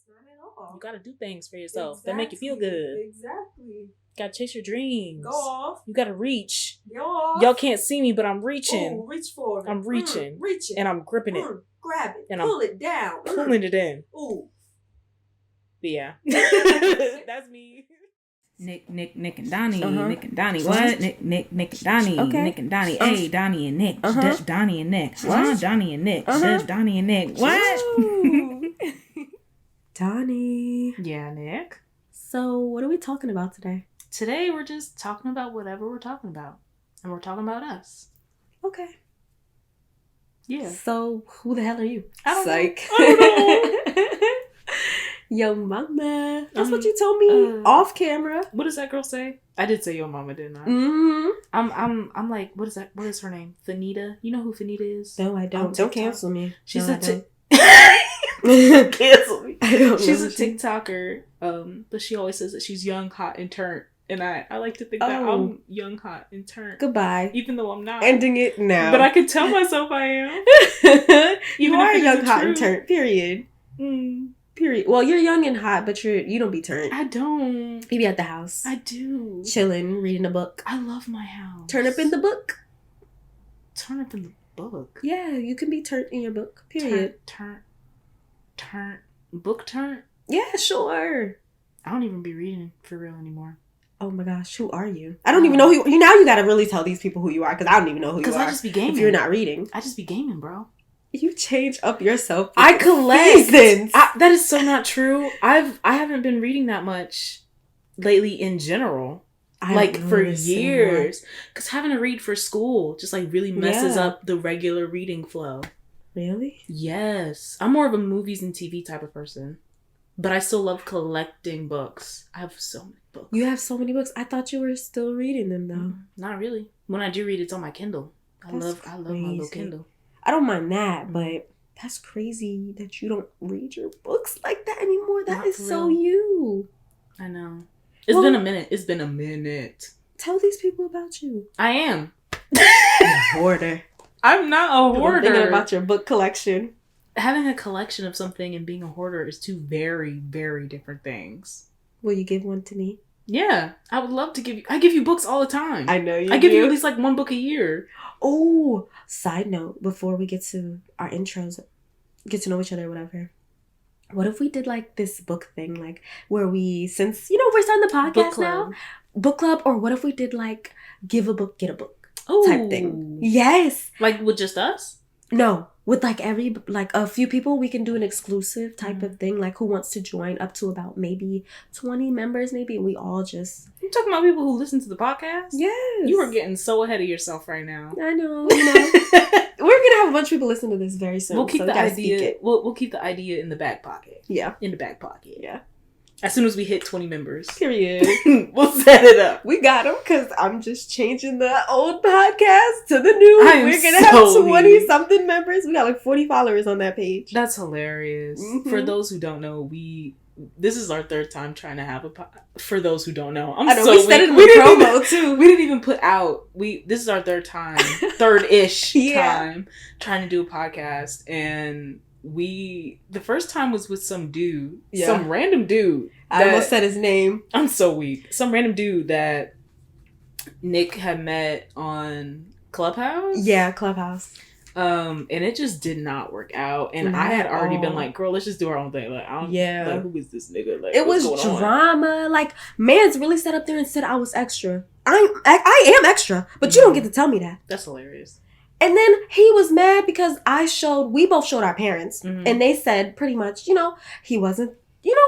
not at all. You gotta do things for yourself that make you feel good. Exactly. Gotta chase your dreams. Go off. You gotta reach. Go off. Y'all can't see me, but I'm reaching. Ooh, reach for it. I'm reaching. Reaching. And I'm gripping it. Grab it. And pull it down. Pulling it in. Ooh. But yeah. That's me. Nick and Donnie. Nick and Donnie. What? Nick and Donnie. Okay. Nick and Donnie. Hey, Donnie and Nick. Donnie and Nick. What? Donnie and Nick. Donnie and Nick. What? Donnie. Yeah, Nick. So, what are we talking about today? Today, we're just talking about whatever we're talking about. And we're talking about us. Okay. Yeah. So, who the hell are you? I don't know. Yo mama. That's what you told me off camera. What does that girl say? I did say yo mama, didn't I? Mm-hmm. I'm like, what is that? What is her name? Fanita. You know who Fanita is? No, I don't. Don't cancel me. She's cancel me. I don't She's know a TikToker. But she always says that she's young, hot, and turned. And I like to think that I'm young, hot, and turned. Goodbye. Even though I'm not. Ending it now. But I can tell myself I am. You are young, hot, and turned. Period. Mm. Period. Well, you're young and hot, but you don't be turned. I don't. You be at the house. I do. Chilling, reading a book. I love my house. Turn up in the book. Turn up in the book. Yeah, you can be turned in your book. Period. Turn. Book turn? Yeah, sure. I don't even be reading for real anymore. Oh my gosh, who are you? I don't even know who you. Now you gotta really tell these people who you are, because I don't even know who you are. Because I just be gaming. If you're not reading, I just be gaming, bro. You change up yourself. I collect. That is so not true. I haven't been reading that much lately in general. Like for years. Because having to read for school just like really messes up the regular reading flow. Really? Yes. I'm more of a movies and TV type of person. But I still love collecting books. I have so many books. You have so many books. I thought you were still reading them though. Not really. When I do read, it's on my Kindle. I love my little Kindle. I don't mind that, but that's crazy that you don't read your books like that anymore. That is so you. I know. It's been a minute. It's been a minute. Tell these people about you. I am. A hoarder. I'm not a hoarder. I'm thinking about your book collection. Having a collection of something and being a hoarder is two very, very different things. Will you give one to me? Yeah. I would love to give you... I give you books all the time. I know you I give you at least like one book a year. Oh, side note, before we get to our intros, get to know each other or whatever. What if we did like this book thing, like where we, since, we're starting the podcast now, book club, or what if we did like give a book, get a book type thing? Yes. Like with just us? No, with like a few people, we can do an exclusive type of thing, like who wants to join, up to about maybe 20 members, maybe, and we all just... You talking about people who listen to the podcast? Yes. You are getting so ahead of yourself right now. I know. We're gonna have a bunch of people listen to this very soon. We'll keep the idea. We'll keep the idea in the back pocket. Yeah. In the back pocket. Yeah. As soon as we hit 20 members. Period. We'll set it up. We got them, because I'm just changing the old podcast to the new. We're going to have 20-something members. We got like 40 followers on that page. That's hilarious. Mm-hmm. For those who don't know, this is our third time trying to have for those who don't know. We said it in the promo too. We didn't even put out. This is our third time. Third-ish time trying to do a podcast. And the first time was with some dude. Yeah. Some random dude. I almost said his name. I'm so weak. Some random dude that Nick had met on Clubhouse. Yeah, Clubhouse. And it just did not work out. And I had already been like, girl, let's just do our own thing. Like, I don't like, who is this nigga? Like, it was drama. Like, man's really sat up there and said I was extra. I am extra, but you don't get to tell me that. That's hilarious. And then he was mad because we both showed our parents, and they said pretty much, he wasn't,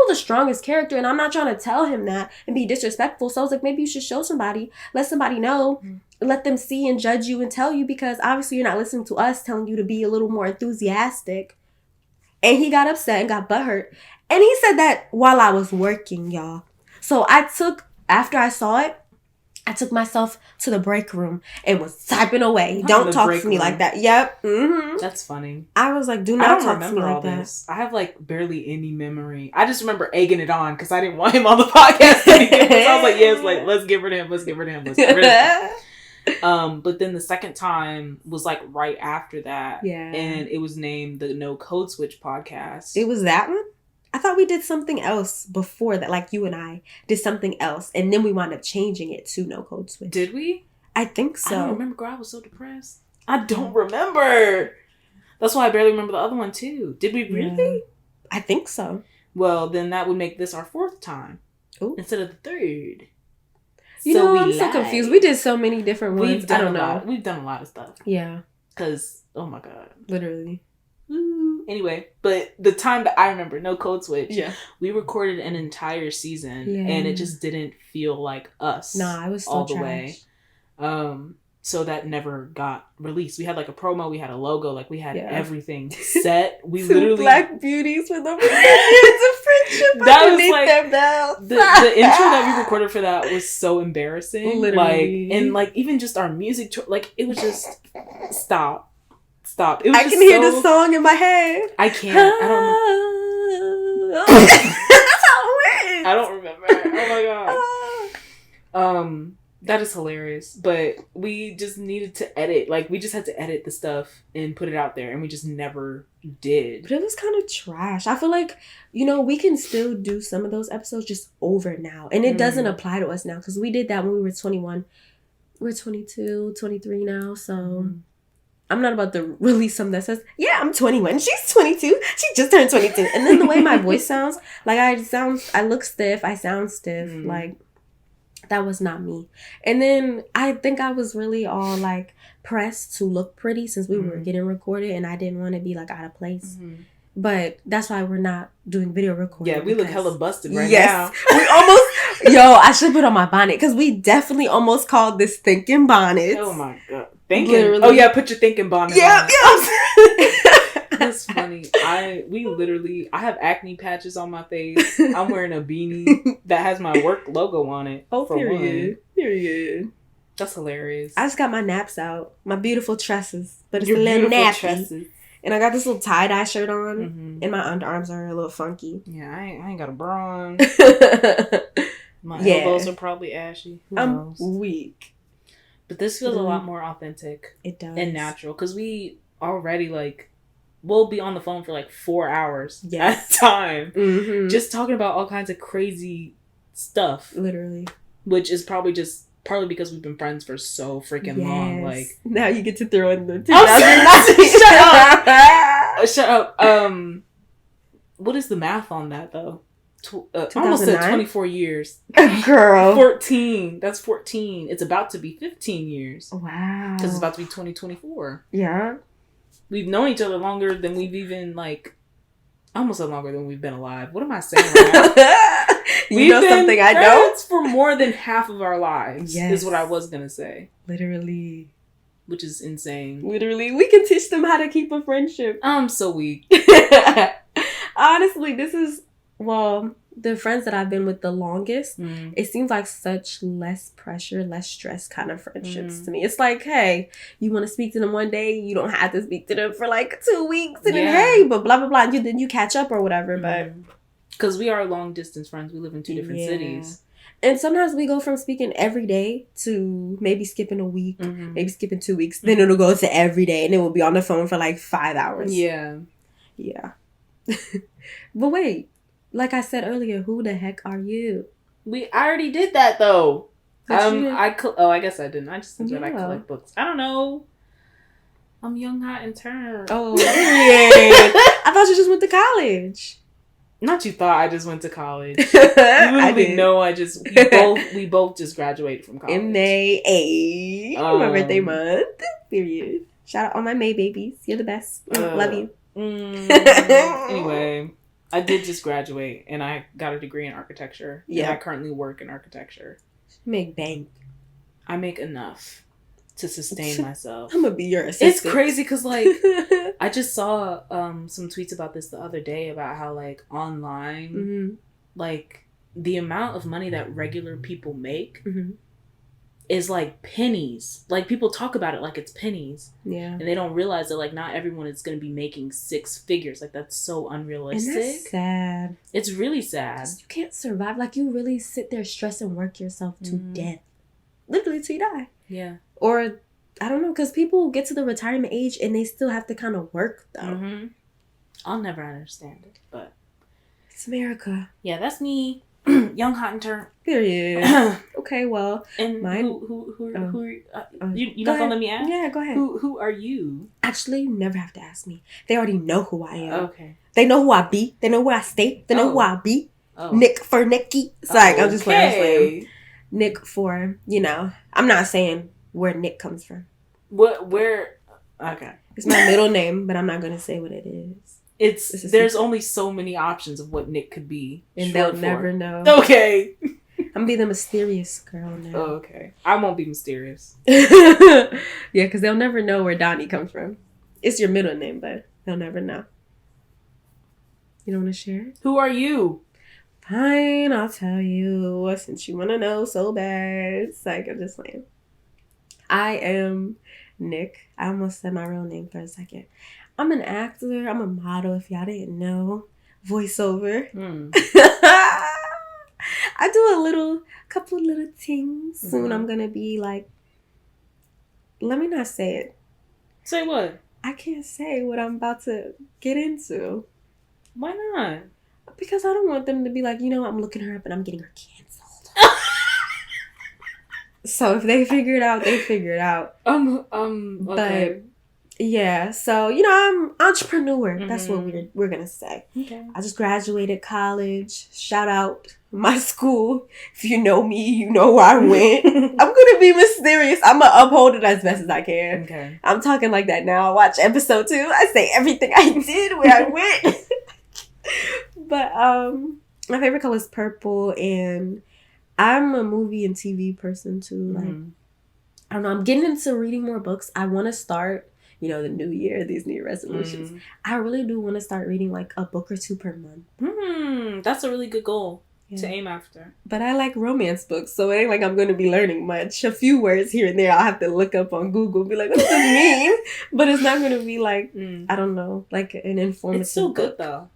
the strongest character, and I'm not trying to tell him that and be disrespectful. So I was like, maybe you should show somebody, let somebody know, let them see and judge you and tell you, because obviously you're not listening to us telling you to be a little more enthusiastic. And he got upset and got butthurt. And he said that while I was working, y'all. So after I saw it, I took myself to the break room and was typing away. Don't talk to me like that. Yep. Mm-hmm. That's funny. I was like, do not talk to me like that. I have like barely any memory. I just remember egging it on because I didn't want him on the podcast. So I was like, yes, like, let's get rid of him. Let's get rid of him. Let's get rid of him. But then the second time was like right after that. Yeah. And it was named the No Code Switch podcast. It was that one? I thought thought we did something else before that. Like you and I did something else, and then we wound up changing it to No Code Switch. Did we? I think so. I don't remember, girl. I was so depressed. I don't remember. That's why I barely remember the other one, too. Did we really? Yeah. I think so. Well, then that would make this our 4th time. Ooh. Instead of the 3rd. I'm so confused. We did so many different ones. I don't know. We've done a lot of stuff. Yeah. Because, oh my God. Literally. Anyway, but the time that I remember, No Code Switch, yeah, we recorded an entire season, and it just didn't feel like us. Nah, I was still all the trash. way. So that never got released. We had like a promo, we had a logo, like we had everything set. We literally Black beauties with the years of friendship. That was like their bells. the intro that we recorded for that was so embarrassing. Literally. Like, and like even just our music, like it was just stop. It was I can hear the song in my head. I can't. I don't. That's how it went. I don't remember. Oh my god. That is hilarious. But we just needed to edit. Like we just had to edit the stuff and put it out there, and we just never did. But it was kind of trash. I feel like, we can still do some of those episodes just over now, and it doesn't apply to us now because we did that when we were 21. We're 22, 23 now, so. I'm not about to release something that says, yeah, I'm 21. She's 22. She just turned 22. And then the way my voice sounds, like I look stiff. I sound stiff. Like, that was not me. And then I think I was really all like pressed to look pretty since we were getting recorded, and I didn't want to be like out of place. But that's why we're not doing video recording. Yeah, we look hella busted right now. We almost, I should put on my bonnet because we definitely almost called this thinking bonnet. Oh my God. Thinking. Oh yeah, put your thinking bonnet on. Yeah. That's funny. I have acne patches on my face. I'm wearing a beanie that has my work logo on it. Oh, period. Period. That's hilarious. I just got my naps out. My beautiful tresses. But it's a little nappy. Tresses. And I got this little tie-dye shirt on. And my underarms are a little funky. Yeah, I ain't got a bra on. My elbows are probably ashy. Who knows? Weak. But this feels a lot more authentic. It does. And natural. Because we already, we'll be on the phone for 4 hours at a time. Just talking about all kinds of crazy stuff. Literally. Which is probably just partly because we've been friends for so freaking long. Now you get to throw in the 2009. Shut up. What is the math on that, though? Almost said 24 years. Girl. 14. That's 14. It's about to be 15 years. Wow. Because it's about to be 2024. Yeah. We've known each other longer than we've even, almost longer than we've been alive. What am I saying right now? We've know something I don't? For more than half of our lives, is what I was going to say. Literally. Which is insane. Literally. We can teach them how to keep a friendship. I'm so weak. Honestly, this is... Well, the friends that I've been with the longest, it seems like such less pressure, less stress kind of friendships to me. It's like, hey, you want to speak to them one day, you don't have to speak to them for 2 weeks, and then hey, but blah, blah, blah, and then you catch up or whatever, but... Because we are long distance friends. We live in 2 different cities. And sometimes we go from speaking every day to maybe skipping a week, maybe skipping 2 weeks, then it'll go to every day, and then we'll be on the phone for 5 hours. Yeah. Yeah. But wait. Like I said earlier, who the heck are you? I already did that though. I guess I didn't. I just said I collect books. I don't know. I'm young, hot, and turned. Oh, yeah. I thought you just went to college. Not you thought I just went to college. You literally know we both just graduated from college. In May, my birthday month. Period. Shout out all my May babies. You're the best. Love you. Anyway. I did just graduate, and I got a degree in architecture. Yeah. And I currently work in architecture. Make bank. I make enough to sustain myself. I'm going to be your assistant. It's crazy, because, I just saw some tweets about this the other day, about how, online, the amount of money that regular people make is, pennies. People talk about it like it's pennies. Yeah. And they don't realize that, not everyone is going to be making 6 figures. That's so unrealistic. And that's sad. It's really sad. You can't survive. You really sit there, stress, and work yourself to death. Literally till you die. Yeah. Or, I don't know, because people get to the retirement age and they still have to kind of work, though. I'll never understand it, but... It's America. Yeah, that's me. Young, hot, and turned. Period. Okay, well, and mine. You not gonna let me ask? Yeah, go ahead. Who are you? Actually, you never have to ask me. They already know who I am. Okay. They know who I be. They know where I stay. They know who I be. Oh. Nick for Nikki. It's like I'm just playing slam. Nick for I'm not saying where Nick comes from. Where? Okay. It's my middle name, but I'm not gonna say what it is. There's only so many options of what Nick could be, and they'll never know. Okay. I'm gonna be the mysterious girl now. Oh, okay. I won't be mysterious. Yeah, because they'll never know where Donnie comes from. It's your middle name, but they'll never know. You don't want to share? Who are you? Fine, I'll tell you. Since you want to know so bad. It's like, I'm just saying. I am Nick. I almost said my real name for a second. I'm an actor. I'm a model, if y'all didn't know. Voiceover. I do couple little things. Soon I'm going to be like, let me not say it. Say what? I can't say what I'm about to get into. Why not? Because I don't want them to be like, I'm looking her up and I'm getting her canceled. So if they figure it out, they figure it out. Okay. But yeah, so I'm entrepreneur. Mm-hmm. That's what we're gonna say. Okay. I just graduated college. Shout out my school. If you know me, you know where I went. I'm gonna be mysterious. I'm gonna uphold it as best as I can. Okay. I'm talking like that now. Watch episode 2. I say everything I did, where I went. But my favorite color is purple, and I'm a movie and TV person too. Like, I don't know. I'm getting into reading more books. I want to start, the new year, these new resolutions. I really do want to start reading like a book or 2 per month. That's a really good goal to aim after. But I like romance books, so it ain't like I'm going to be learning much. A few words here and there I'll have to look up on Google, be like, what does this mean? But it's not going to be like, I don't know, like an informative It's still book. good though.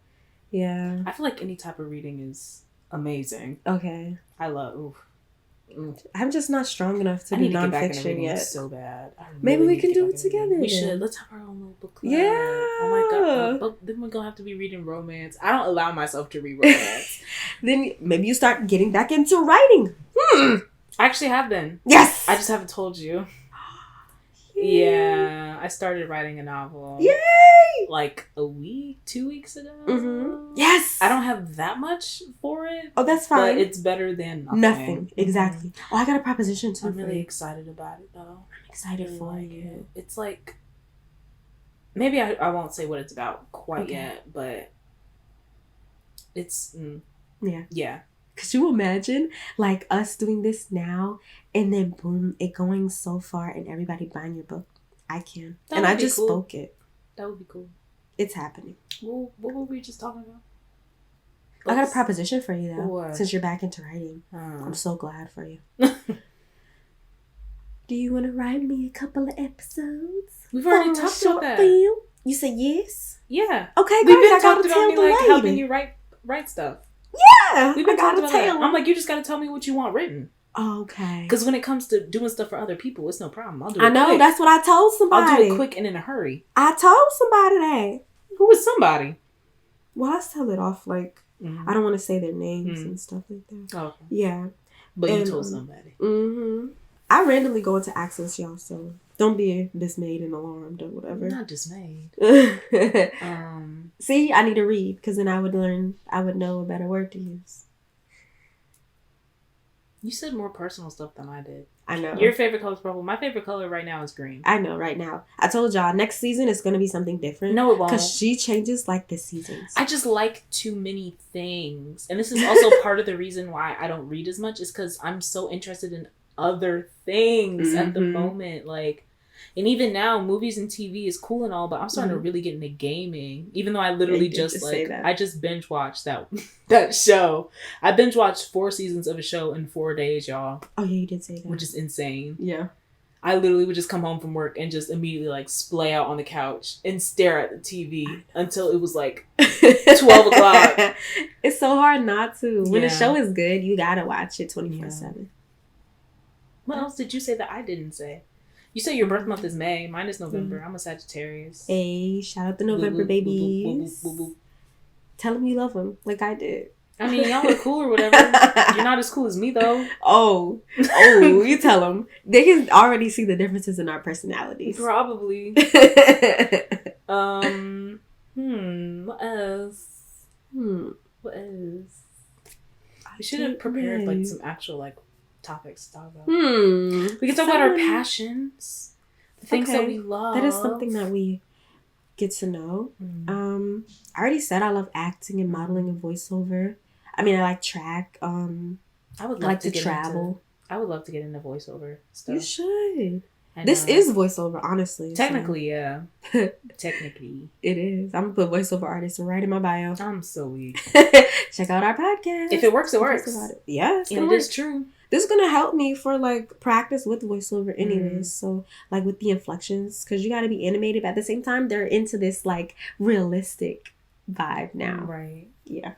Yeah. I feel like any type of reading is amazing. Okay. I love. I'm just not strong enough to do nonfiction yet. So bad. Maybe we can do it together. We should. Let's have our own little book club. Yeah. Oh my god. Then we're gonna have to be reading romance. I don't allow myself to read romance. Then maybe you start getting back into writing. I actually have been. Yes. I just haven't told you. Yeah, I started writing a novel. Yay! Like 2 weeks ago. Mm-hmm. Yes! I don't have that much for it. Oh, that's fine. But it's better than nothing. Exactly. Oh, I got a proposition too. I'm really excited about it though. I'm excited for you. It's like, maybe I won't say what it's about quite yet, but it's, yeah. Could you imagine, like, us doing this now, and then boom, it going so far, and everybody buying your book? I can. And I just spoke it. That would be cool. It's happening. Well, what were we just talking about? I got a proposition for you, though. What? Since you're back into writing. I'm so glad for you. Do you want to write me a couple of episodes? We've already talked about that. Film? You said yes? Yeah. Okay, great. We've been talking about me, like, helping you write stuff. Yeah, we've been talking about that. I'm like, you just gotta tell me what you want written. Okay. Because when it comes to doing stuff for other people, it's no problem. I'll do it. I know, quick. that's what I told somebody. I'll do it quick and in a hurry. I told somebody that. Who was somebody? Well, I tell it off like, I don't want to say their names and stuff like that. Oh, okay. Yeah. But you told somebody. I randomly go into access, y'all, so don't be dismayed and alarmed or whatever. I'm not dismayed. See, I need to read because then I would know a better word to use. You said more personal stuff than I did. I know. Your favorite color is purple. My favorite color right now is green. I know right now. I told y'all next season it's going to be something different. No, it won't. Because she changes like the seasons. I just like too many things. And this is also part of the reason why I don't read as much is because I'm so interested in other things at the moment. Like, and even now, movies and TV is cool and all, but I'm starting to really get into gaming. Even though I literally I just binge watched that show. I binge watched 4 seasons of a show in 4 days, y'all. Oh yeah, you did say that. Which is insane. Yeah. I literally would just come home from work and just immediately like splay out on the couch and stare at the TV until it was like 12 o'clock. It's so hard not to. When a show is good, you gotta watch it 24/7. What else did you say that I didn't say? You say your birth month is May. Mine is November. I'm a Sagittarius. Hey, shout out to November babies. Tell him you love him, like I did. I mean, y'all are cool or whatever. You're not as cool as me, though. Oh, you tell them. They can already see the differences in our personalities. Probably. What else? What else? We should have prepared like some actual like topics to talk about. We can talk about our passions, the things that we love. That is something that we get to know. I already said I love acting and modeling and voiceover. I mean, I like track. I would like to travel. I would love to get into voiceover stuff. You should. This is voiceover, honestly. Technically, yeah. Technically. It is. I'm going to put voiceover artist right in my bio. I'm so weak. Check out our podcast. If it works, it works. Yeah, it is true. This is going to help me for, like, practice with voiceover anyways. So, like, with the inflections. Because you got to be animated. But at the same time, they're into this, like, realistic vibe now. Right. Yeah.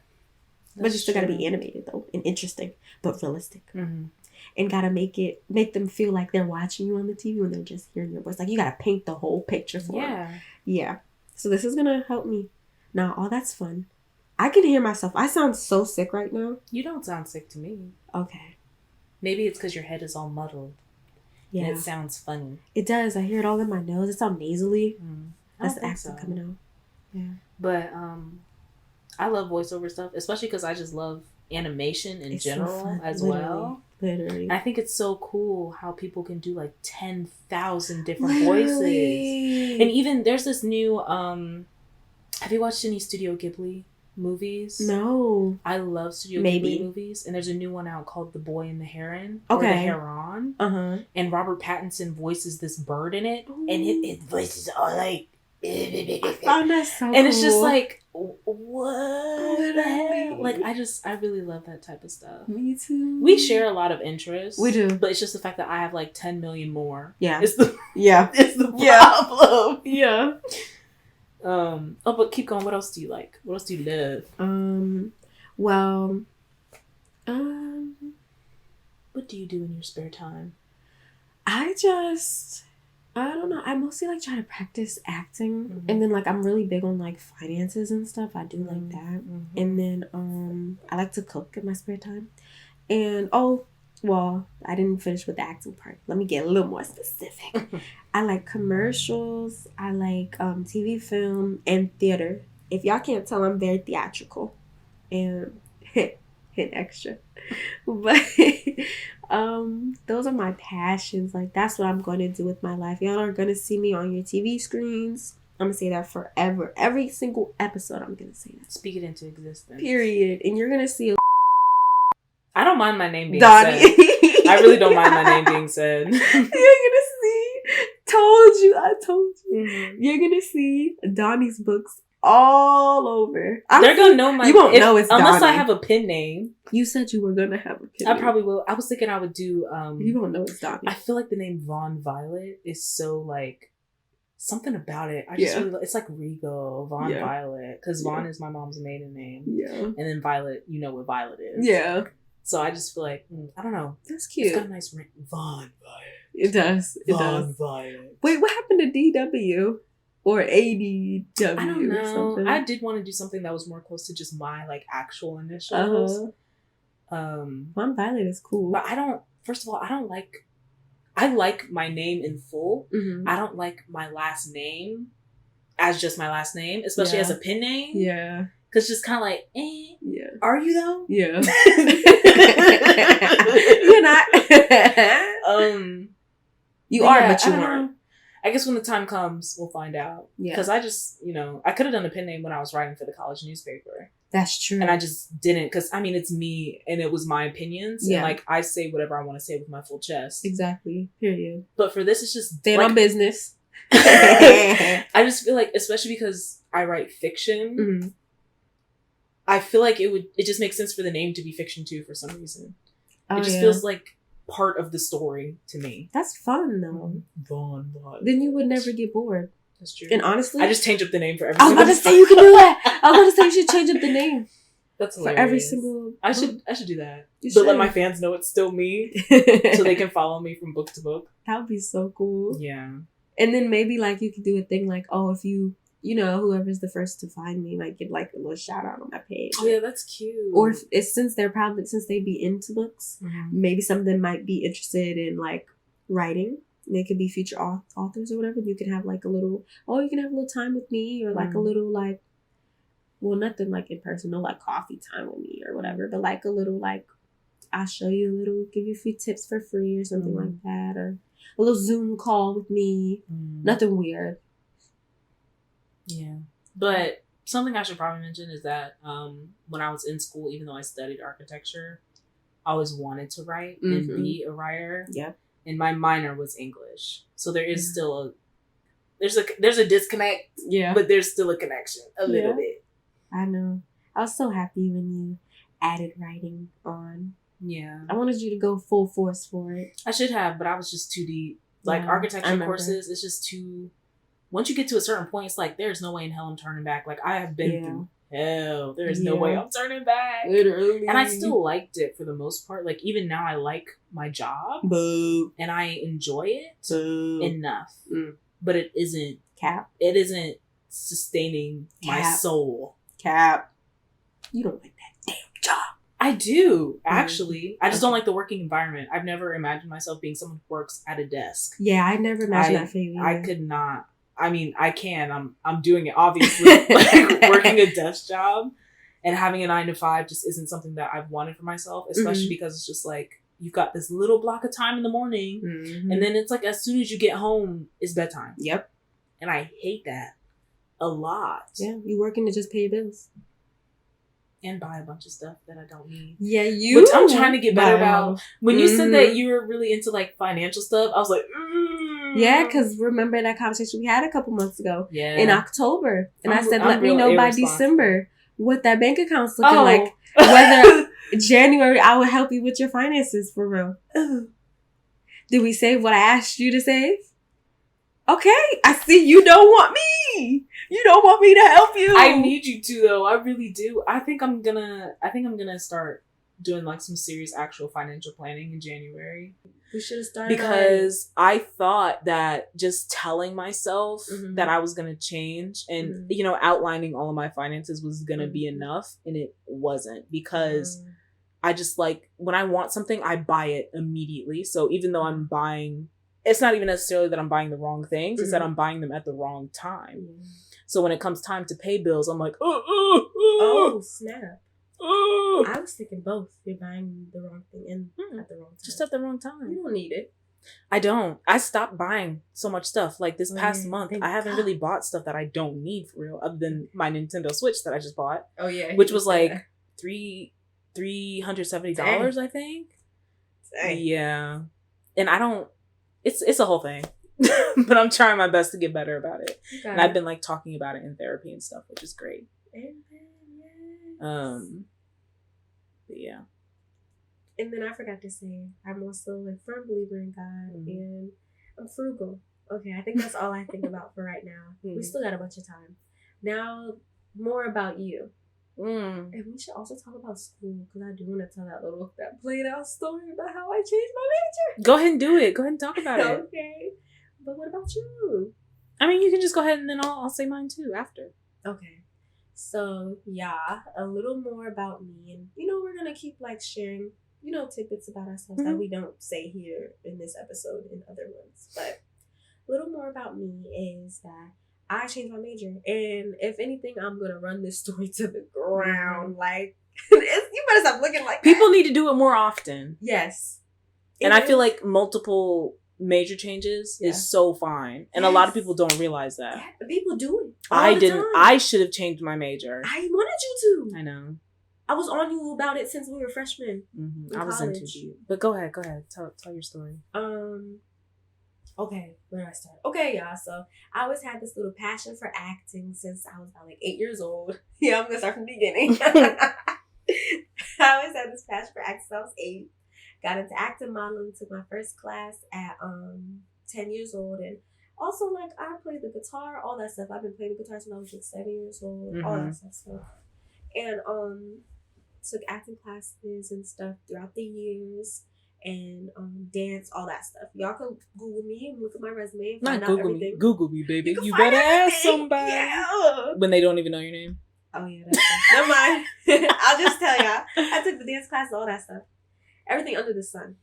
But you still got to be animated, though. And interesting. But realistic. And gotta make them feel like they're watching you on the TV when they're just hearing your voice. Like, you gotta paint the whole picture for them. Yeah. So this is gonna help me. Now, that's fun. I can hear myself. I sound so sick right now. You don't sound sick to me. Okay. Maybe it's because your head is all muddled. Yeah. And it sounds funny. It does. I hear it all in my nose. It sounds nasally. That's the accent coming out. Yeah. But I love voiceover stuff, especially because I just love animation in general as well. Literally. I think it's so cool how people can do like 10,000 different voices. And even there's this new have you watched any Studio Ghibli movies? No. I love Studio Ghibli movies, and there's a new one out called The Boy and the Heron. Or The Heron. And Robert Pattinson voices this bird in it. Ooh. And it voices all like that's so and cool. It's just like, what the hell? Like, I really love that type of stuff. Me too. We share a lot of interests. We do. But it's just the fact that I have like 10 million more. Yeah. It's the problem. Yeah. But keep going. What else do you like? What else do you love? What do you do in your spare time? I don't know. I mostly like try to practice acting, and then like I'm really big on like finances and stuff. I do like that, and then I like to cook in my spare time, and I didn't finish with the acting part. Let me get a little more specific. I like commercials. I like TV, film, and theater. If y'all can't tell, I'm very theatrical, and hit extra, but. Those are my passions. Like, that's what I'm going to do with my life. Y'all are going to see me on your TV screens. I'm going to say that forever. Every single episode, I'm going to say that. Speak it into existence. Period. And you're going to see I don't mind my name being said. I really don't mind my name being said. You're going to see. I told you. You're going to see Donnie's books all over. They're gonna know my. You won't know it's unless Donnie. I have a pen name. You said you were gonna have a pen. I probably will. I was thinking I would do. You won't know it's Donnie. I feel like the name Von Violet is so like something about it. I just really. It's like regal Von Violet because Von is my mom's maiden name. Yeah, and then Violet, you know what Violet is. Yeah. So I just feel like I don't know. That's cute. It's got a nice ring. Von Violet. It does. Von Violet. Wait, what happened to DW? Or ADW. I don't know. Or something. I did want to do something that was more close to just my like actual initials. Von Violet is cool. But I don't. First of all, I don't like. I like my name in full. I don't like my last name as just my last name, especially as a pen name. Yeah. Because just kind of like, yeah. Are you though? Yeah. You're not. You are, but you aren't. I guess when the time comes, we'll find out. Yeah. Because I just, I could have done a pen name when I was writing for the college newspaper. That's true. And I just didn't because, it's me and it was my opinions. Yeah. And, like, I say whatever I want to say with my full chest. Exactly. Period. But for this, it's just... Stand on business. I just feel like, especially because I write fiction, I feel like it just makes sense for the name to be fiction too for some reason. It just feels like part of the story to me. That's fun though. Von. Then you would never get bored. That's true. And honestly, I just change up the name for every. I was about to say you can do that. I was about to say you should change up the name. That's hilarious. For every single. I should do that. But let my fans know it's still me, so they can follow me from book to book. That would be so cool. Yeah. And then maybe like you could do a thing like, oh, if you you know, whoever's the first to find me might get like a little shout out on my page. Oh yeah, that's cute. Or since they be into books, maybe some of them might be interested in like writing. They could be future authors or whatever. You can have like a little, you can have a little time with me, or like a little like, well, nothing like in person, no like coffee time with me or whatever, but like a little like, I'll show you a little, give you a few tips for free or something like that, or a little Zoom call with me. Nothing weird. Yeah. But something I should probably mention is that when I was in school, even though I studied architecture, I always wanted to write and be a writer. Yeah. And my minor was English. So there is still there's a disconnect. Yeah. But there's still a connection a little bit. I know. I was so happy when you added writing on. Yeah. I wanted you to go full force for it. I should have, but I was just too deep. Like architecture courses, it's just too. Once you get to a certain point, it's like there's no way in hell I'm turning back. Like I have been through hell. There is no way I'm turning back. Literally. And I still liked it for the most part. Like even now, I like my job. Boo. And I enjoy it enough. But it isn't It isn't sustaining my soul. You don't like that damn job. I do, actually. I just don't like the working environment. I've never imagined myself being someone who works at a desk. Yeah, I never imagined that for you. I could not. I mean, I can. I'm doing it, obviously. Like, working a desk job and having a 9-to-5 just isn't something that I've wanted for myself, especially because it's just like, you've got this little block of time in the morning, and then it's like, as soon as you get home, it's bedtime. Yep. And I hate that a lot. Yeah, you working to just pay your bills. And buy a bunch of stuff that I don't need. Yeah, you. Which I'm trying to get better about. When you said that you were really into like financial stuff, I was like, yeah, because remember that conversation we had a couple months ago in October, and I said, let me know by December what that bank account's looking like. Whether January I will help you with your finances for real. Did we save what I asked you to save? Okay, I see you don't want me. You don't want me to help you. I need you to though. I really do. I think I'm gonna start doing like some serious actual financial planning in January. We should have started because I thought that just telling myself that I was gonna change and you know outlining all of my finances was gonna be enough, and it wasn't, because I just like when I want something I buy it immediately. So even though I'm buying, it's not even necessarily that I'm buying the wrong things, it's that I'm buying them at the wrong time. So when it comes time to pay bills, I'm like, oh snap. I was thinking both. You're buying the wrong thing and at the wrong time. Just at the wrong time. You don't need it. I don't. I stopped buying so much stuff. Like this past month, I haven't really bought stuff that I don't need for real, other than my Nintendo Switch that I just bought. Oh yeah. Which was like $370, I think. Dang. Yeah. And I don't, it's a whole thing. But I'm trying my best to get better about it. And I've been like talking about it in therapy and stuff, which is great. But yeah. And then I forgot to say, I'm also a firm believer in God, and I'm frugal. Okay, I think that's all I think about for right now. We still got a bunch of time. Now, more about you. And we should also talk about school, because I do want to tell that played out story about how I changed my major. Go ahead and do it. Go ahead and talk about it. Okay. But what about you? I mean, you can just go ahead and then I'll say mine too after. Okay. So, yeah, a little more about me. And, you know, we're going to keep, like, sharing, you know, tidbits about ourselves that we don't say here in this episode in other ones. But a little more about me is that I changed my major. And if anything, I'm going to run this story to the ground. Like, you better stop looking like People need to do it more often. Yes. And I feel like multiple major changes is so fine, and a lot of people don't realize that. Yeah, people do it. I didn't. I should have changed my major. I wanted you to. I know. I was on you about it since we were freshmen. I was into you. But go ahead. Tell your story. Okay, where do I start? Okay, y'all. So I always had this little passion for acting since I was about like 8 years old. Yeah, I'm gonna start from the beginning. I always had this passion for acting since I was 8. Got into acting, modeling, took my first class at 10 years old, and also like I played the guitar, all that stuff. I've been playing the guitar since I was like 7 years old, all that stuff. And took acting classes and stuff throughout the years. and dance, all that stuff. Y'all can Google me and look at my resume and Not find out Google everything. me. Google me, baby. You find better ask everything. somebody. Yeah. When they don't even know your name. Oh yeah, that's true. Never mind. I'll just tell y'all. I took the dance class, all that stuff. Everything under the sun.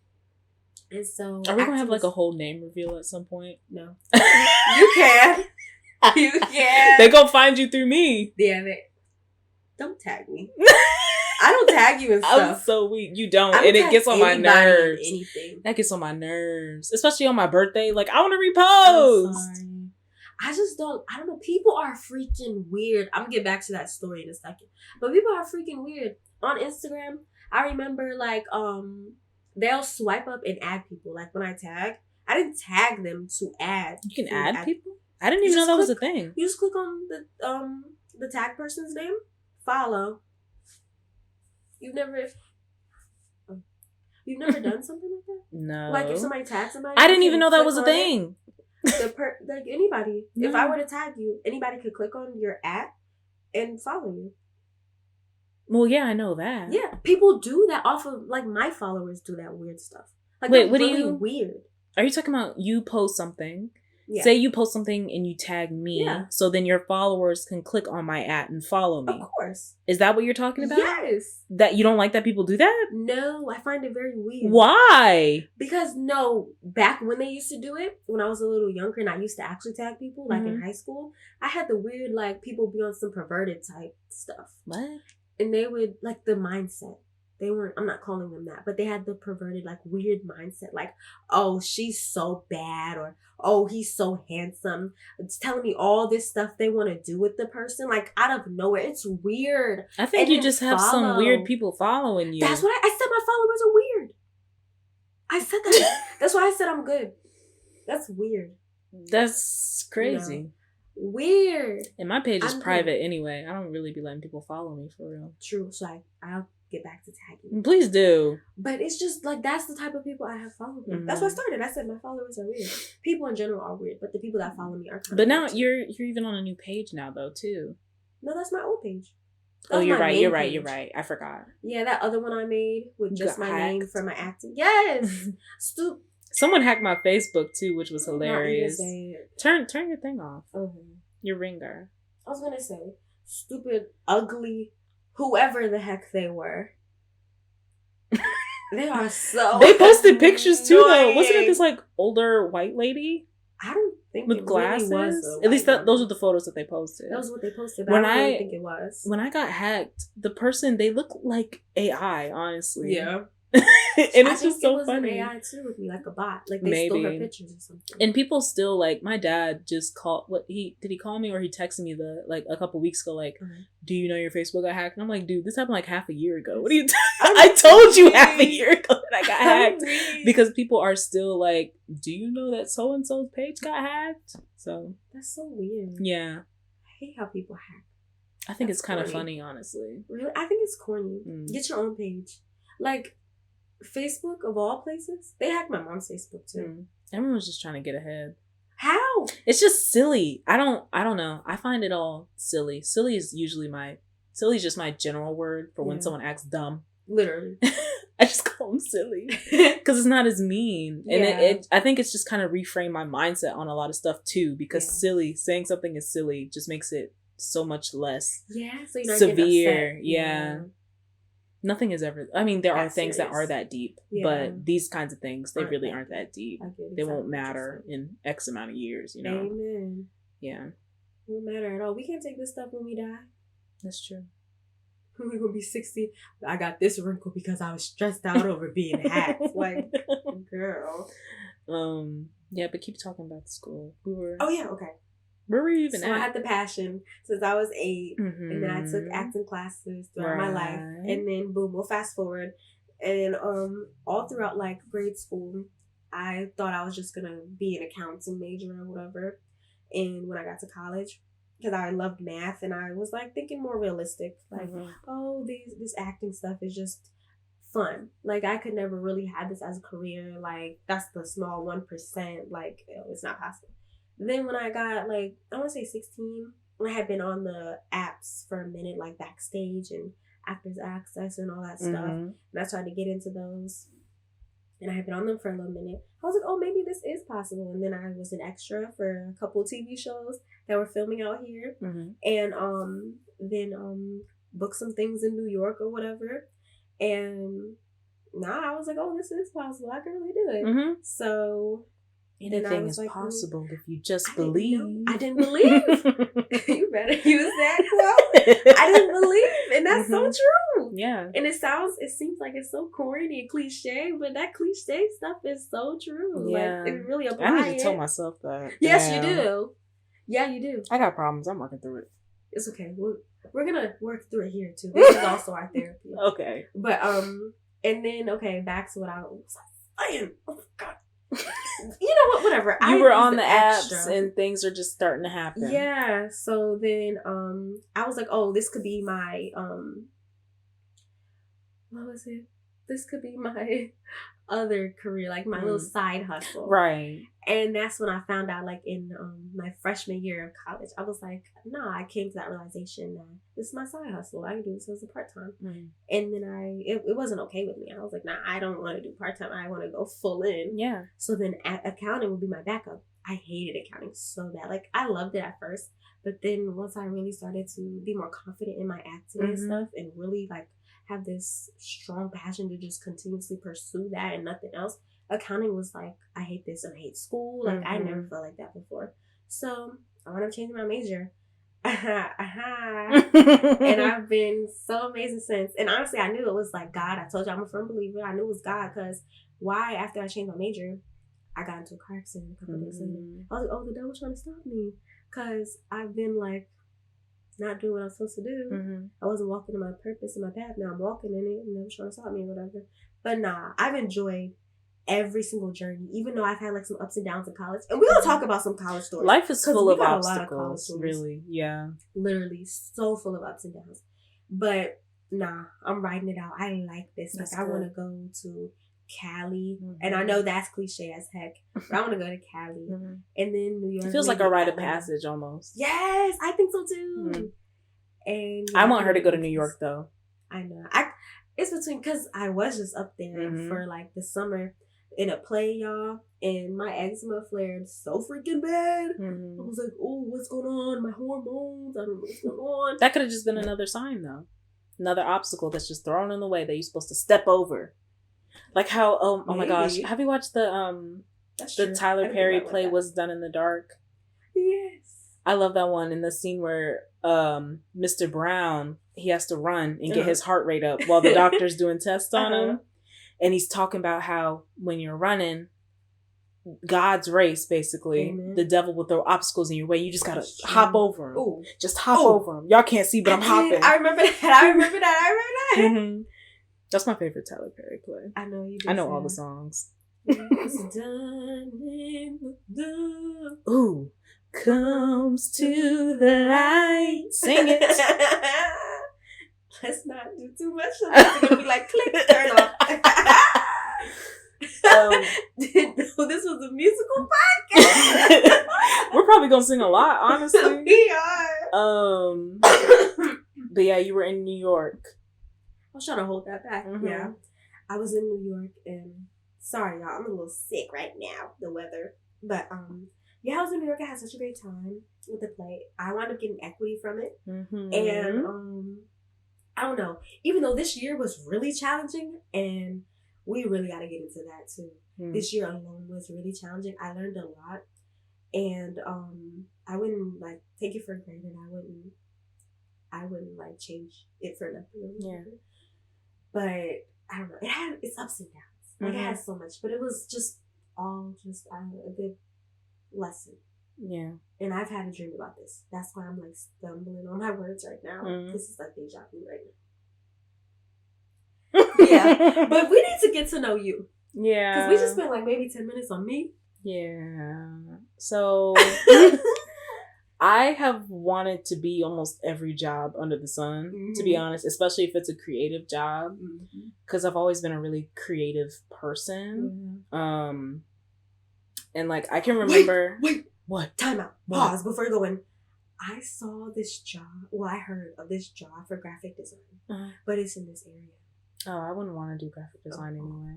And so are we gonna have like a whole name reveal at some point? No. You can. You can. They gonna find you through me. Damn it. Don't tag me. I don't tag you and stuff. I'm so weak. You don't. And it gets on my nerves. Anything. That gets on my nerves. Especially on my birthday. Like, I want to repost. I just don't. I don't know. People are freaking weird. I'm going to get back to that story in a second. But people are freaking weird. On Instagram, I remember, like, they'll swipe up and add people. Like, when I tag, I didn't tag them to add. You can add people? I didn't even know that was a thing. You just click on the tag person's name, follow. You've never done something like that? No. Like if somebody tags somebody, I didn't even know that was a thing. Like anybody. No. If I were to tag you, anybody could click on your and follow you. Well, yeah, I know that. Yeah, people do that off of, like, my followers do that weird stuff. Like, wait, what really do you? Weird. Are you talking about you post something? Yeah. Say you post something and you tag me, yeah. So then your followers can click on my and follow me. Of course. Is that what you're talking about? Yes. That you don't like that people do that? No, I find it very weird. Why? Because back when they used to do it, when I was a little younger and I used to actually tag people, like in high school, I had the weird, like, people be on some perverted type stuff. What? And they would, like, the mindset. They weren't, I'm not calling them that, but they had the perverted, like, weird mindset. Like, oh, she's so bad, or, oh, he's so handsome. It's telling me all this stuff they want to do with the person, like, out of nowhere. It's weird. I think you just have some weird people following you. That's what I said. My followers are weird. I said that. That's why I said I'm good. That's weird. That's crazy. You know? Weird. And my page is private anyway. I don't really be letting people follow me for real. True. So I'll get back to tagging. Please do. But it's just like, that's the type of people I have followed me. That's what I started. I said my followers are weird. People in general are weird, but the people that follow me are kind of But now you're even on a new page now though too. No, that's my old page. Oh, you're right. You're right. I forgot. Yeah, that other one I made with just my name for my acting. Yes. Someone hacked my Facebook too, which was hilarious. Turn your thing off. Your ringer. I was gonna say, stupid, ugly, whoever the heck they were. They are so. They posted pictures too, though. Wasn't it this like older white lady? I don't think with glasses. Really was at least those were the photos that they posted. That was what they posted. But I don't really think it was. When I got hacked, the person, they look like AI, honestly. Yeah. And it's just so funny. An AI too with me, like a bot. Like they stole her pictures or something. And people still, like, my dad just called. Did he call me or he texted me a couple weeks ago? Like, do you know your Facebook got hacked? And I'm like, dude, this happened like half a year ago. What are you? I told you half a year ago that I got hacked because people are still like, do you know that so and so's page got hacked? So that's so weird. Yeah, I hate how people hack. I think it's kind of funny, honestly. Really, I think it's corny. Get your own page, like. Facebook of all places, they hacked my mom's Facebook too. Everyone's just trying to get ahead. How? It's just silly. I don't know. I find it all silly. Silly is just my general word for when someone acts dumb. Literally. I just call them silly because it's not as mean. And I think it's just kind of reframe my mindset on a lot of stuff too, because saying something is silly just makes it so much less so you're not severe. Yeah. Nothing is ever. I mean, there are things that are that deep, but these kinds of things, they really aren't that deep. They won't matter in X amount of years, you know? Amen. Yeah. It won't matter at all. We can't take this stuff when we die. That's true. We're going to be 60. I got this wrinkle because I was stressed out over being hacked. Like, girl. Yeah, but keep talking about the school. Oh, yeah, okay. Where were you even at? I had the passion since I was 8, and then I took acting classes throughout my life, and then boom, we'll fast forward, and all throughout like grade school, I thought I was just gonna be an accounting major or whatever, and when I got to college, because I loved math, and I was like thinking more realistic, like this acting stuff is just fun. Like I could never really have this as a career. Like that's the small 1%. Like it's not possible. Then when I got, like, I want to say 16, I had been on the apps for a minute, like Backstage and Actors Access and all that stuff. And I started to get into those. And I had been on them for a little minute. I was like, oh, maybe this is possible. And then I was an extra for a couple TV shows that were filming out here. Mm-hmm. And then booked some things in New York or whatever. And now I was like, oh, this is possible. I can really do it. Mm-hmm. So anything is like, possible if you just believe. I didn't believe. You better use that quote. I didn't believe. And that's so true. Yeah. And it seems like it's so corny and cliche, but that cliche stuff is so true. Yeah. Like, it really applies. I need to tell myself that. Yes, you do. Yeah, you do. I got problems. I'm working through it. It's okay. We're going to work through it here, too. This is also our therapy. Okay. But, and then, okay, back to what I was saying. Oh, God. You know what? Whatever. You were on the apps and things are just starting to happen. Yeah. So then, I was like, oh, this could be my, what was it? This could be my other career, like my little side hustle. Right. And that's when I found out, like in my freshman year of college, I was like, nah, I came to that realization that this is my side hustle. I can do this as a part-time. Mm-hmm. And then it wasn't okay with me. I was like, nah, I don't want to do part-time. I want to go full in. Yeah. So then accounting would be my backup. I hated accounting so bad. Like, I loved it at first. But then once I really started to be more confident in my acting and stuff and really, like, have this strong passion to just continuously pursue that and nothing else, accounting was like, I hate this and I hate school. Like, I never felt like that before. So I wound up changing my major. And I've been so amazing since. And honestly, I knew it was like God. I told you I'm a firm believer. I knew it was God, because why, after I changed my major, I got into a car accident a couple days later. I was like, oh, the devil's trying to stop me, because I've been like not doing what I'm supposed to do. I wasn't walking in my purpose and my path. Now I'm walking in it, and they were trying to stop me or whatever. But nah, I've enjoyed every single journey, even though I've had like some ups and downs in college. And we'll talk about some college stories. Life is full of obstacles, really. Yeah. Literally so full of ups and downs. But nah, I'm riding it out. I like this. Like, I want to go to Cali. And I know that's cliche as heck, but I want to go to Cali. And then New York. It feels like a rite of passage almost. Yes, I think so too. And I want her to go to New York though. I know. It's between, because I was just up there for like the summer in a play, y'all, and my eczema flared so freaking bad. I was like, oh, what's going on? My hormones, I don't know what's going on. That could have just been another sign though. Another obstacle that's just thrown in the way that you're supposed to step over. Like how, oh my gosh, have you watched the Tyler Perry play Was Done in the Dark? Yes. I love that one. In the scene where Mr. Brown, he has to run and get his heart rate up while the doctor's doing tests on him. And he's talking about how when you're running God's race, basically, the devil will throw obstacles in your way. You just gotta hop over him. Ooh. Just hop over him. Y'all can't see, but I'm hopping. I remember that. That's my favorite Tyler Perry play. I know you do. I know all the songs. Ooh. Ooh. Comes to the light. Sing it. Let's not do too much. It's gonna be like, click, turn off. This was a musical podcast. We're probably gonna sing a lot, honestly. We are. But yeah, you were in New York. I was trying to hold that back. Yeah, I was in New York, and sorry, y'all, I'm a little sick right now. The weather, but yeah, I was in New York. I had such a great time with the play. I wound up getting equity from it, and I don't know. Even though this year was really challenging, and we really got to get into that too. This year alone was really challenging. I learned a lot, and I wouldn't like take it for granted. I wouldn't like change it for nothing. Yeah. But I don't know. It had its ups and downs. Like it had so much, but it was just all just a good lesson. Yeah. And I've had a dream about this. That's why I'm like stumbling on my words right now. This is like deja vu right now. Yeah. But we need to get to know you. Yeah. Because we just spent like maybe 10 minutes on me. Yeah. So I have wanted to be almost every job under the sun, to be honest, especially if it's a creative job, because I've always been a really creative person. And like I can remember. Wait. What? Time out. Pause before you go in. I saw this job. Well, I heard of this job for graphic design, but it's in this area. Oh, I wouldn't want to do graphic design anyway.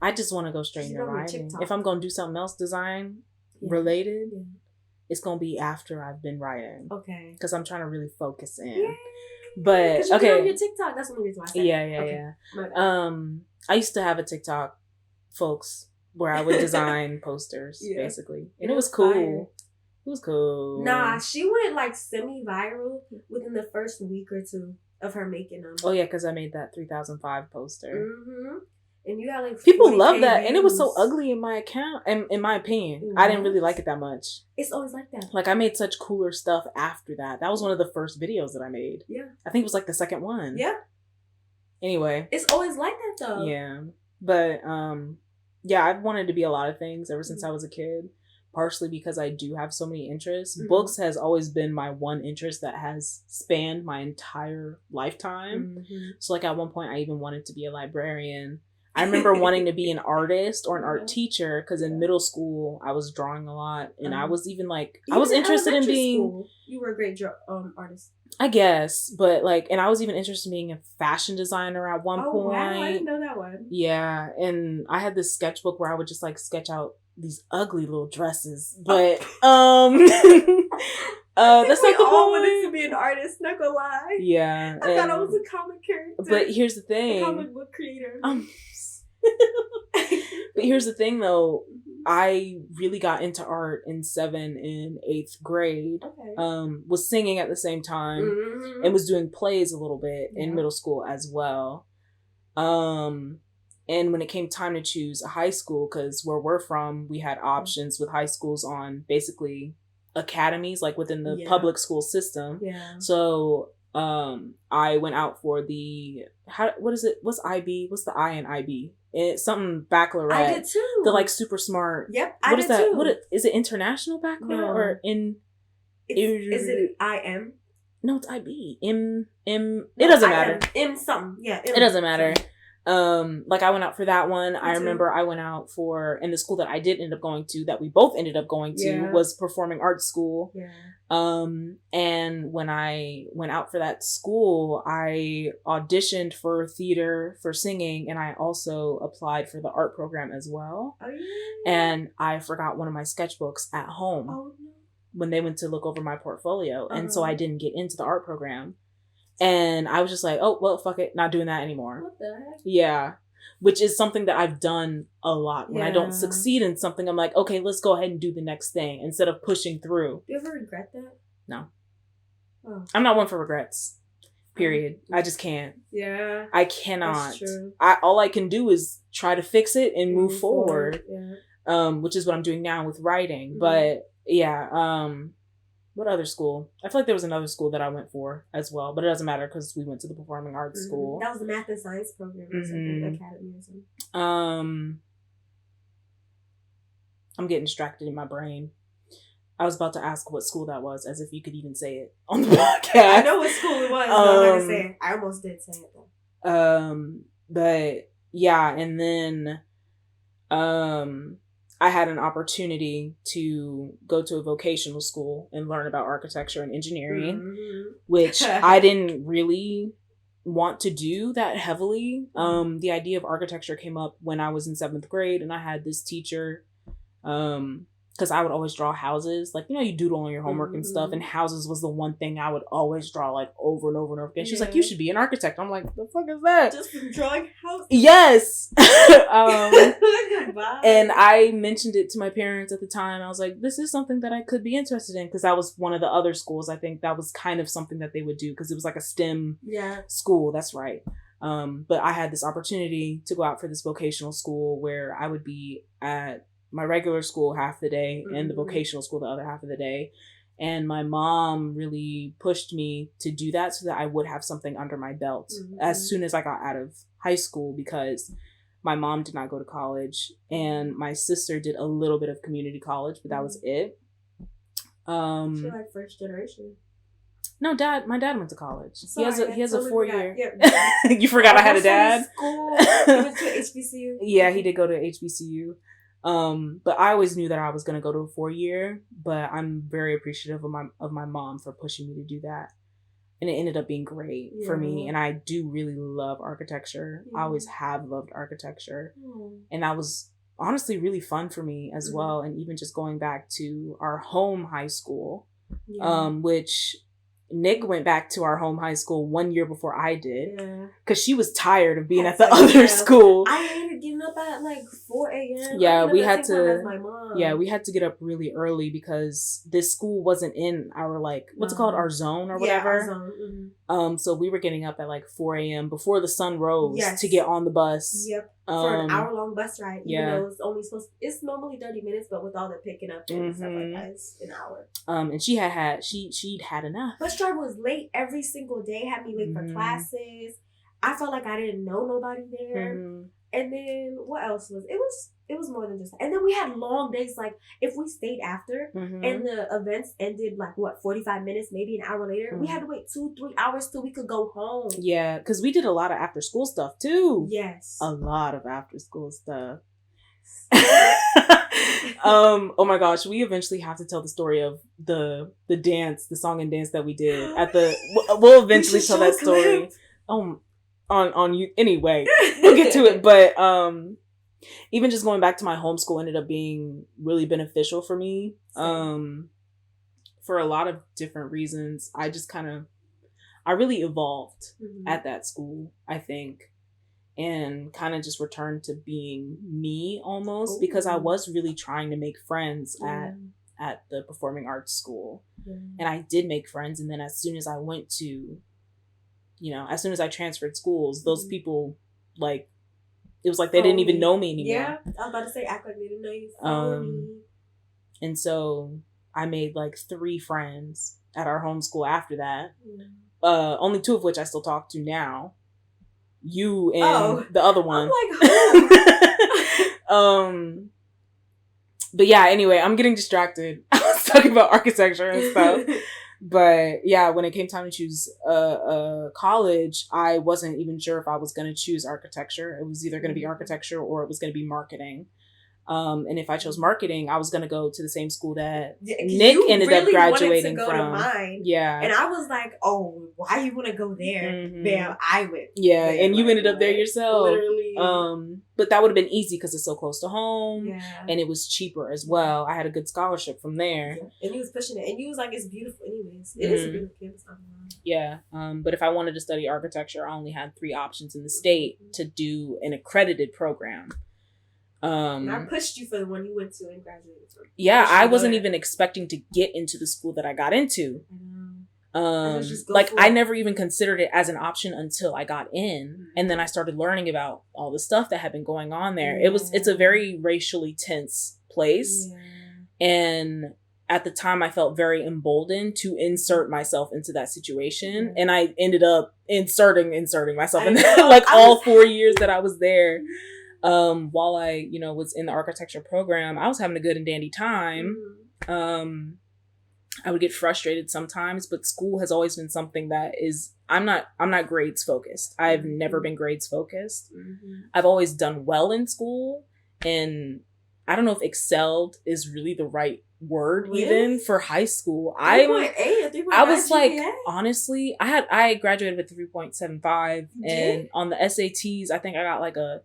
I just want to go straight into writing. If I'm going to do something else design related, it's going to be after I've been writing. Okay. Because I'm trying to really focus in. Yay. But, okay. On your TikTok, that's the only reason why I said Yeah. I used to have a TikTok, folks, where I would design posters, basically. And it was cool. Fire. It was cool. Nah, she went like semi-viral within the first week or two of her making them. Oh yeah, because I made that 3005 poster. Mm-hmm. And you had like people love that, views. And it was so ugly in my account. And in my opinion, I didn't really like it that much. It's always like that. Like I made such cooler stuff after that. That was one of the first videos that I made. Yeah, I think it was like the second one. Yeah. Anyway, it's always like that though. Yeah, but yeah, I've wanted to be a lot of things ever since I was a kid. Partially because I do have so many interests. Mm-hmm. Books has always been my one interest that has spanned my entire lifetime. Mm-hmm. So like at one point I even wanted to be a librarian. I remember wanting to be an artist or an art teacher because in middle school I was drawing a lot and I was even like I was interested in being school, you were a great artist. I guess, but like, and I was even interested in being a fashion designer at one point. Wow, I didn't know that one. Yeah, and I had this sketchbook where I would just like sketch out these ugly little dresses, but that's not the all wanted to be an artist. Not gonna lie. Yeah, I thought I was a comic character. But here's the thing, a comic book creator. But here's the thing, though. I really got into art in 7th and 8th grade. Okay. Was singing at the same time and was doing plays a little bit in middle school as well. And when it came time to choose a high school, because where we're from, we had options with high schools on basically academies, like within the public school system. Yeah. So I went out for the what's IB? What's the I in IB? It's something baccalaureate. I did too. The like super smart. Yep, I did that? Too. What is it? International baccalaureate or in? Is it IM? No, it's IB. M. It doesn't matter. M something. Yeah. It doesn't matter. Like I went out for that one. I remember I went out for, and the school that I did end up going to, that we both ended up going to, was Performing Arts School. Yeah. And when I went out for that school, I auditioned for theater, for singing, and I also applied for the art program as well. Oh, yeah. And I forgot one of my sketchbooks at home. Oh, no. When they went to look over my portfolio. And so I didn't get into the art program. And I was just like, oh, well, fuck it. Not doing that anymore. What the heck? Yeah. Which is something that I've done a lot. When I don't succeed in something, I'm like, okay, let's go ahead and do the next thing instead of pushing through. Do you ever regret that? No. Oh. I'm not one for regrets. Period. I just can't. Yeah. I cannot. That's true. All I can do is try to fix it and move forward. Yeah. Which is what I'm doing now with writing. Mm-hmm. But yeah, what other school? I feel like there was another school that I went for as well, but it doesn't matter because we went to the Performing Arts School. That was the Math and Science program or something, academy or something. I'm getting distracted in my brain. I was about to ask what school that was, as if you could even say it on the podcast. I know what school it was, but I'm not gonna say it. I almost did say it though. But yeah, and then I had an opportunity to go to a vocational school and learn about architecture and engineering, which I didn't really want to do that heavily. The idea of architecture came up when I was in 7th grade, and I had this teacher, because I would always draw houses. Like, you know, you doodle on your homework and stuff, and houses was the one thing I would always draw, like, over and over and over again. She was like, you should be an architect. I'm like, the fuck is that? Just from drawing houses? Yes! And I mentioned it to my parents at the time. I was like, this is something that I could be interested in, because that was one of the other schools. I think that was kind of something that they would do, because it was like a STEM school. That's right. But I had this opportunity to go out for this vocational school where I would be at my regular school half the day and the vocational school the other half of the day. And my mom really pushed me to do that so that I would have something under my belt as soon as I got out of high school, because my mom did not go to college and my sister did a little bit of community college, but that was it. You're like first generation. No, my dad went to college. Sorry, he has a 4-year. Yeah. You forgot I had a dad? School. He went to HBCU. Yeah, he did go to HBCU. But I always knew that I was going to go to a 4-year, but I'm very appreciative of my mom for pushing me to do that. And it ended up being great for me. And I do really love architecture. I always have loved architecture. And that was honestly really fun for me as well. And even just going back to our home high school, which Nick went back to our home high school 1 year before I did. Because she was tired of being at the other school. I hated getting up at like 4 a.m. Yeah, we had to get up really early because this school wasn't in our what's it called? Our zone or whatever. Our zone. So we were getting up at like 4 a.m. before the sun rose to get on the bus. Yep. For an hour-long bus ride. Even though it's only it's normally 30 minutes, but with all the picking up and stuff like that, it's an hour. And she'd had enough. Bus driver was late every single day, had me late for classes. I felt like I didn't know nobody there. And then what else was it was more than just, and then we had long days. Like if we stayed after and the events ended 45 minutes, maybe an hour later, we had to wait 2-3 hours till we could go home. Yeah, because we did a lot of after school stuff too. Yes, a lot of after school stuff. Oh my gosh, we eventually have to tell the story of the song and dance that we did at the. We'll eventually tell that story. On you anyway. We'll get to it, but even just going back to my homeschool ended up being really beneficial for me. For a lot of different reasons. I really evolved at that school, I think, and kind of just returned to being me almost because I was really trying to make friends at the performing arts school, and I did make friends. And then as soon as I went to as soon as I transferred schools, those people, it was like they didn't even know me anymore. Yeah, I was about to say, act like they didn't know you. And so I made 3 friends at our homeschool after that. Only 2 of which I still talk to now. You and the other one. I'm like, but yeah, anyway, I'm getting distracted. I was talking about architecture and stuff. But yeah, when it came time to choose college, I wasn't even sure if I was going to choose architecture. It was either going to be architecture or it was going to be marketing. And if I chose marketing, I was going to go to the same school that Nick ended up graduating from. Yeah. And I was like, oh, why you want to go there? Bam, I went. Yeah, there, and you ended up there yourself. Literally. But that would have been easy because it's so close to home. Yeah. And it was cheaper as well. I had a good scholarship from there. Yeah. And he was pushing it. And you was like, it's beautiful anyways. It is a beautiful campus. Yeah. But if I wanted to study architecture, I only had 3 options in the state to do an accredited program. And I pushed you for the one you went to and graduated from. Yeah, I wasn't even expecting to get into the school that I got into. I never even considered it as an option until I got in, and then I started learning about all the stuff that had been going on there. It's a very racially tense place, and at the time I felt very emboldened to insert myself into that situation, and I ended up inserting myself in all 4 years that I was there. While I, was in the architecture program, I was having a good and dandy time. I would get frustrated sometimes, but school has always been something that I'm not grades focused. I've never been grades focused. I've always done well in school, and I don't know if excelled is really the right word even for high school. I was like, honestly, I graduated with 3.75, and on the SATs, I think I got like a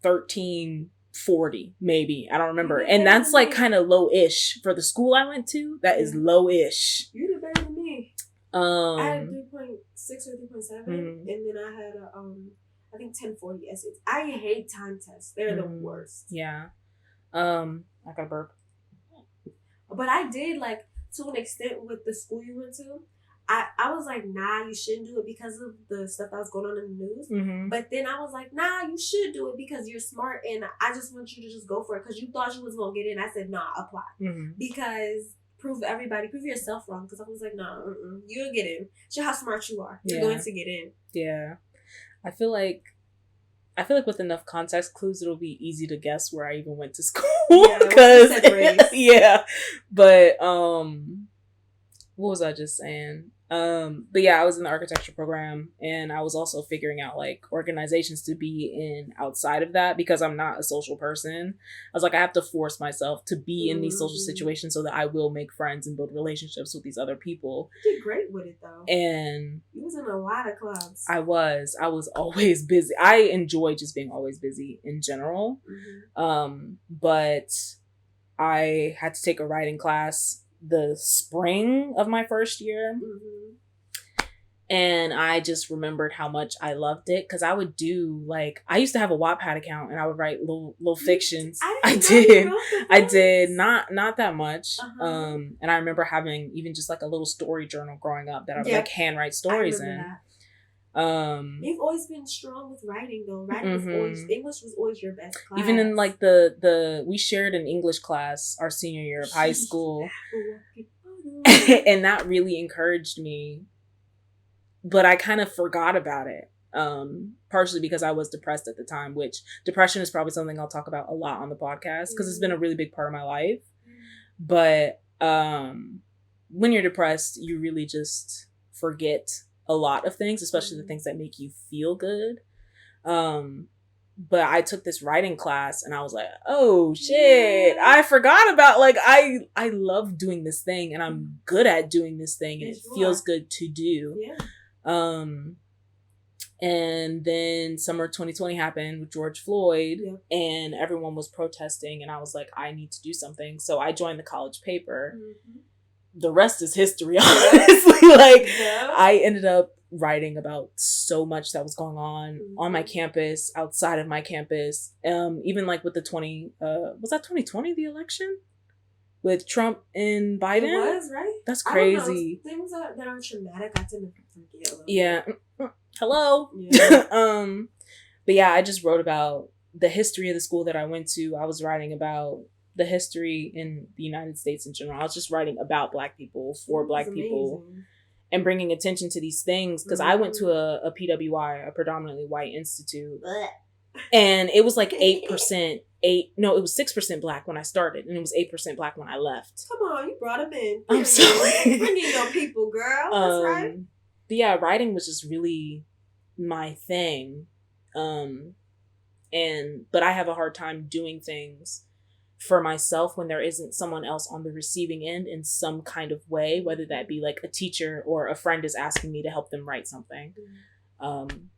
1340 maybe, I don't remember, and that's like kind of low-ish for the school I went to. That is low-ish. You did better than me. I had a 3.6 or 3.7, and then I had a I think 1040 essays. I hate time tests. They're the worst. Yeah. I got a burp. But I did, to an extent with the school you went to. I was like, nah, you shouldn't do it because of the stuff that was going on in the news. But then I was like, nah, you should do it because you're smart, and I just want you to just go for it because you thought you was going to get in. I said, nah, apply. Because prove yourself wrong, because I was like, nah, you'll get in. Show how smart you are. You're going to get in. Yeah. I feel like with enough context clues, it'll be easy to guess where I even went to school. Yeah, but what was I just saying? But yeah, I was in the architecture program, and I was also figuring out like organizations to be in outside of that because I'm not a social person. I was like, I have to force myself to be in these social situations so that I will make friends and build relationships with these other people. You did great with it though. And you was in a lot of clubs. I was always busy. I enjoy just being always busy in general. But I had to take a writing class the spring of my first year. And I just remembered how much I loved it because I would do I used to have a Wattpad account and I would write little fictions. I did not that much. And I remember having even just like a little story journal growing up that I would like handwrite stories in. You've always been strong with writing though. Writing was always, English was always your best class. Even in like the we shared an English class our senior year of high school. And that really encouraged me. But I kind of forgot about it. Partially because I was depressed at the time, which depression is probably something I'll talk about a lot on the podcast because it's been a really big part of my life. But when you're depressed, you really just forget a lot of things, especially the things that make you feel good. But I took this writing class and I was like, oh shit, I forgot about I love doing this thing and I'm good at doing this thing and it feels good to do. And then summer 2020 happened with George Floyd and everyone was protesting and I was like, I need to do something. So I joined the college paper. The rest is history, honestly. I ended up writing about so much that was going on my campus, outside of my campus. Even with the was that 2020, the election? With Trump and Biden? It was, right? That's crazy. Things that are traumatic, I tend to forget. Yeah. Hello. Yeah. But yeah, I just wrote about the history of the school that I went to. I was writing about the history in the United States in general. I was just writing about Black people, for Black people, and bringing attention to these things. Because I went to a PWI, a predominantly white institute. And it was 8%. It was 6% Black when I started, and it was 8% Black when I left. Come on, you brought them in. I'm sorry. Bring in your people, girl. That's right. But yeah, writing was just really my thing. But I have a hard time doing things for myself when there isn't someone else on the receiving end in some kind of way, whether that be a teacher or a friend is asking me to help them write something.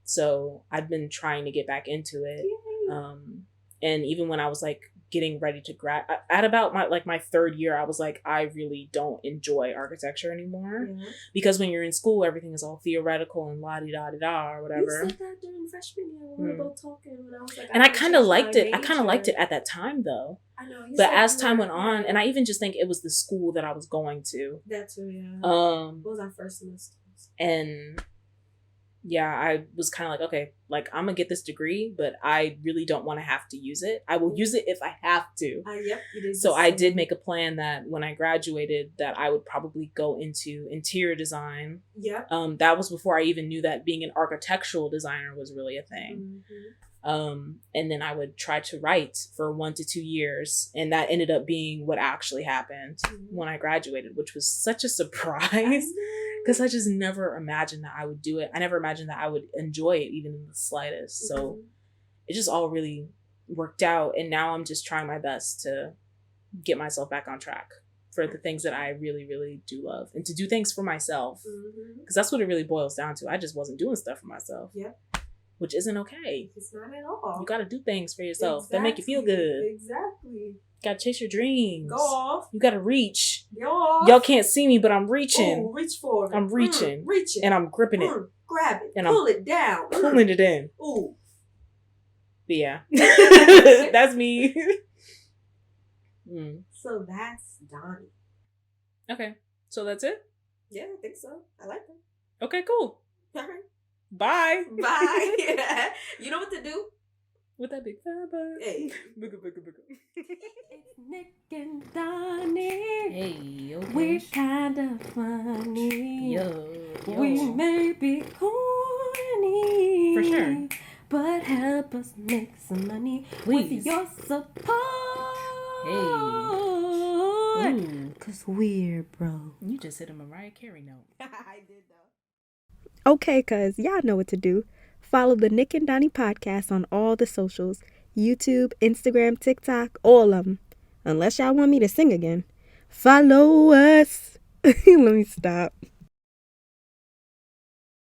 So I've been trying to get back into it. And even when I was getting ready to at about my third year, I was I really don't enjoy architecture anymore. Because when you're in school, everything is all theoretical and la-di-da-di-da or whatever. You said that during freshman year when we were both talking, when I was and I kind of liked it. I kind of liked it at that time though. I know. But as time went on, and I even just think it was the school that I was going to. That too, yeah. What was our first semester? And yeah, I was kind of okay, I'm gonna get this degree, but I really don't want to have to use it. I will use it if I have to. Yep, you did. So I did make a plan that when I graduated, that I would probably go into interior design. Yep. That was before I even knew that being an architectural designer was really a thing. And then I would try to write for 1 to 2 years, and that ended up being what actually happened when I graduated, which was such a surprise. Because I just never imagined that I would do it. I never imagined that I would enjoy it, even in the slightest. So it just all really worked out. And now I'm just trying my best to get myself back on track for the things that I really, really do love. And to do things for myself. Because that's what it really boils down to. I just wasn't doing stuff for myself. Which isn't okay. It's not at all. You got to do things for yourself that make you feel good. Exactly. Gotta chase your dreams. Go off. You gotta reach. Go off. Y'all can't see me, but I'm reaching. Ooh, reach for it. I'm reaching. Reaching. And I'm gripping it. Grab it. And pull it down. Pulling it in. Ooh. But yeah. That's me. So that's Donnie. Okay. So that's it? Yeah, I think so. I like that. Okay, cool. All right. Bye. Bye. Yeah. You know what to do? With that big fabber. Hey. Booga, booga, booga. It's Nick and Donnie. Hey, yo. We're kind of funny. Yo. We may be corny. For sure. But help us make some money. Please. With your support. Hey. what? Ooh. Cause we're bro. You just hit a Mariah Carey note. I did though. Okay, cuz y'all know what to do. Follow the Nick and Donnie podcast on all the socials. YouTube, Instagram, TikTok, all of them. Unless y'all want me to sing again. Follow us. Let me stop.